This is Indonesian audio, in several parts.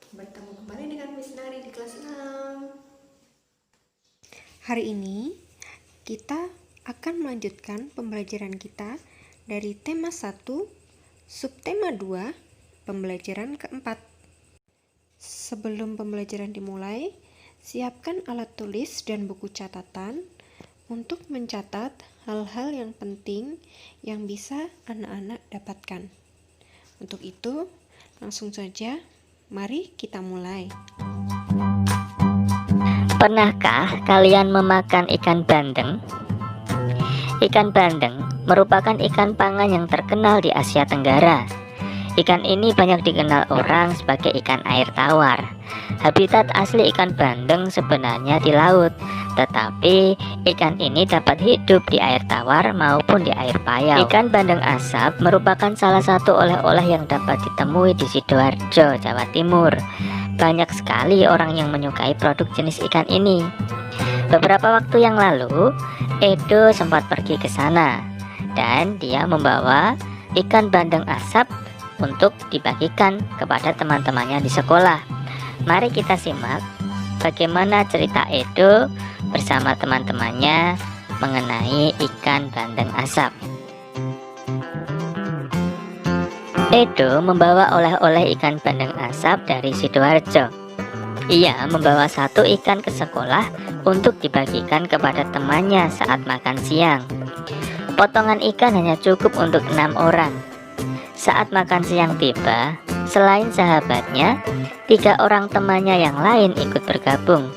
Bertemu kembali dengan Miss Nari di kelas 6. Hari ini kita akan melanjutkan pembelajaran kita dari tema 1, subtema 2, pembelajaran keempat. Sebelum pembelajaran dimulai, siapkan alat tulis dan buku catatan untuk mencatat hal-hal yang penting yang bisa anak-anak dapatkan. Untuk itu, langsung saja, mari kita mulai. Pernahkah kalian memakan ikan bandeng? Ikan bandeng merupakan ikan pangan yang terkenal di Asia Tenggara. Ikan ini banyak dikenal orang sebagai ikan air tawar. Habitat asli ikan bandeng sebenarnya di laut, tetapi ikan ini dapat hidup di air tawar maupun di air payau. Ikan bandeng asap merupakan salah satu oleh-oleh yang dapat ditemui di Sidoarjo, Jawa Timur. Banyak sekali orang yang menyukai produk jenis ikan ini. Beberapa waktu yang lalu, Edo sempat pergi ke sana dan dia membawa ikan bandeng asap untuk dibagikan kepada teman-temannya di sekolah. Mari kita simak bagaimana cerita Edo bersama teman-temannya mengenai ikan bandeng asap. Edo membawa oleh-oleh ikan bandeng asap dari Sidoarjo. Ia membawa satu ikan ke sekolah untuk dibagikan kepada temannya saat makan siang. Potongan ikan hanya cukup untuk 6 orang. Saat makan siang tiba, selain sahabatnya, 3 orang temannya yang lain ikut bergabung.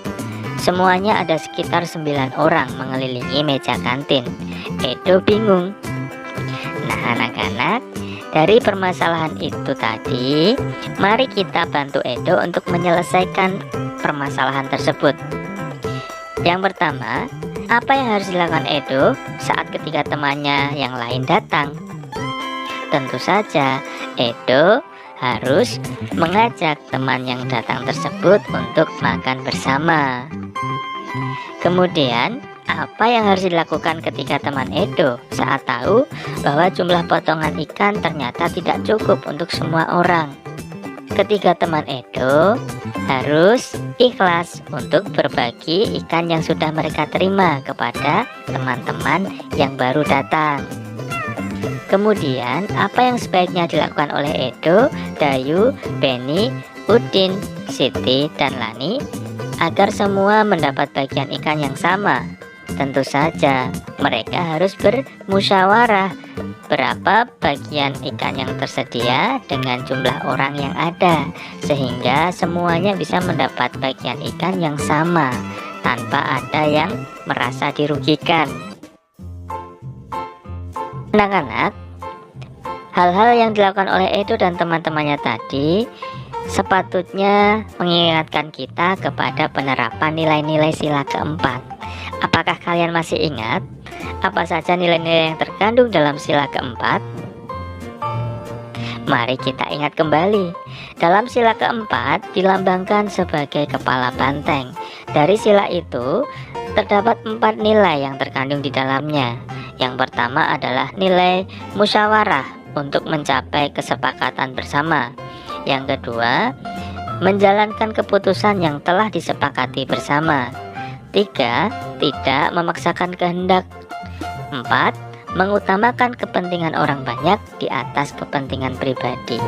Semuanya ada sekitar 9 orang mengelilingi meja kantin. Edo bingung. Nah, anak-anak, dari permasalahan itu tadi, mari kita bantu Edo untuk menyelesaikan permasalahan tersebut. Yang pertama, apa yang harus dilakukan Edo saat ketiga temannya yang lain datang? Tentu saja, Edo harus mengajak teman yang datang tersebut untuk makan bersama. Kemudian, apa yang harus dilakukan ketika teman Edo saat tahu bahwa jumlah potongan ikan ternyata tidak cukup untuk semua orang? Ketiga teman Edo harus ikhlas untuk berbagi ikan yang sudah mereka terima kepada teman-teman yang baru datang. Kemudian, apa yang sebaiknya dilakukan oleh Edo, Dayu, Beni, Udin, Siti, dan Lani agar semua mendapat bagian ikan yang sama? Tentu saja, mereka harus bermusyawarah berapa bagian ikan yang tersedia dengan jumlah orang yang ada, sehingga semuanya bisa mendapat bagian ikan yang sama tanpa ada yang merasa dirugikan. Anak-anak, hal-hal yang dilakukan oleh Edo dan teman-temannya tadi sepatutnya mengingatkan kita kepada penerapan nilai-nilai sila keempat. Apakah kalian masih ingat apa saja nilai-nilai yang terkandung dalam sila keempat? Mari kita ingat kembali. Dalam sila keempat dilambangkan sebagai kepala banteng. Dari sila itu terdapat 4 nilai yang terkandung di dalamnya. Yang pertama adalah nilai musyawarah untuk mencapai kesepakatan bersama. Yang kedua, menjalankan keputusan yang telah disepakati bersama. 3. Tidak memaksakan kehendak. 4. Mengutamakan kepentingan orang banyak di atas kepentingan pribadi.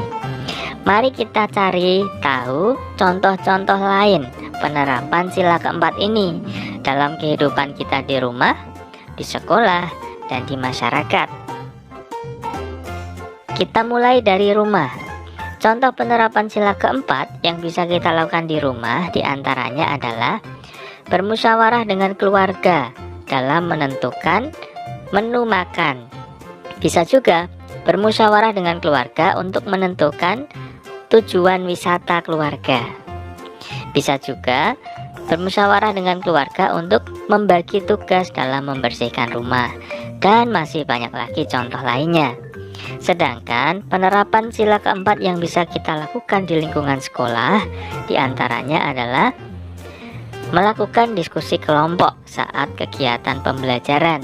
Mari kita cari tahu contoh-contoh lain penerapan sila keempat ini dalam kehidupan kita di rumah, di sekolah, dan di masyarakat. Kita mulai dari rumah. Contoh penerapan sila keempat yang bisa kita lakukan di rumah diantaranya adalah bermusyawarah dengan keluarga dalam menentukan menu makan. Bisa juga bermusyawarah dengan keluarga untuk menentukan tujuan wisata keluarga. Bisa juga bermusyawarah dengan keluarga untuk membagi tugas dalam membersihkan rumah. Dan masih banyak lagi contoh lainnya. Sedangkan penerapan sila keempat yang bisa kita lakukan di lingkungan sekolah diantaranya adalah melakukan diskusi kelompok saat kegiatan pembelajaran.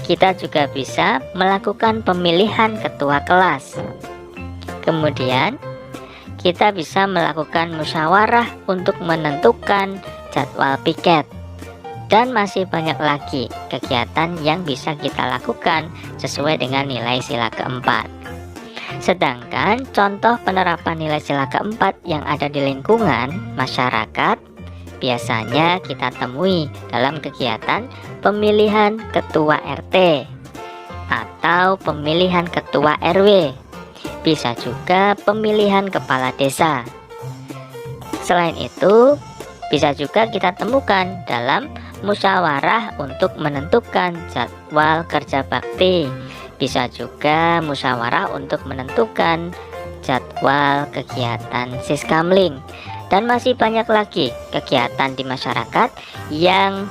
Kita juga bisa melakukan pemilihan ketua kelas. Kemudian kita bisa melakukan musyawarah untuk menentukan jadwal piket. Dan masih banyak lagi kegiatan yang bisa kita lakukan sesuai dengan nilai sila keempat. Sedangkan contoh penerapan nilai sila keempat yang ada di lingkungan masyarakat biasanya kita temui dalam kegiatan pemilihan ketua RT atau pemilihan ketua RW, bisa juga pemilihan kepala desa. Selain itu, bisa juga kita temukan dalam musyawarah untuk menentukan jadwal kerja bakti, bisa juga musyawarah untuk menentukan jadwal kegiatan siskamling, dan masih banyak lagi kegiatan di masyarakat yang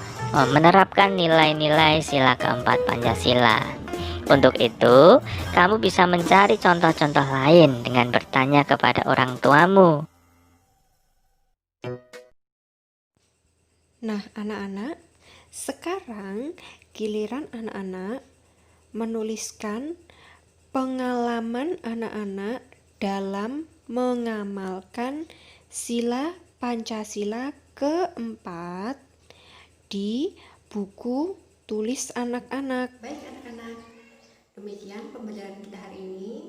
menerapkan nilai-nilai sila keempat Pancasila. Untuk itu, kamu bisa mencari contoh-contoh lain dengan bertanya kepada orang tuamu. Nah, anak-anak, sekarang giliran anak-anak menuliskan pengalaman anak-anak dalam mengamalkan sila Pancasila keempat di buku tulis anak-anak. Baik anak-anak, demikian pembelajaran kita hari ini.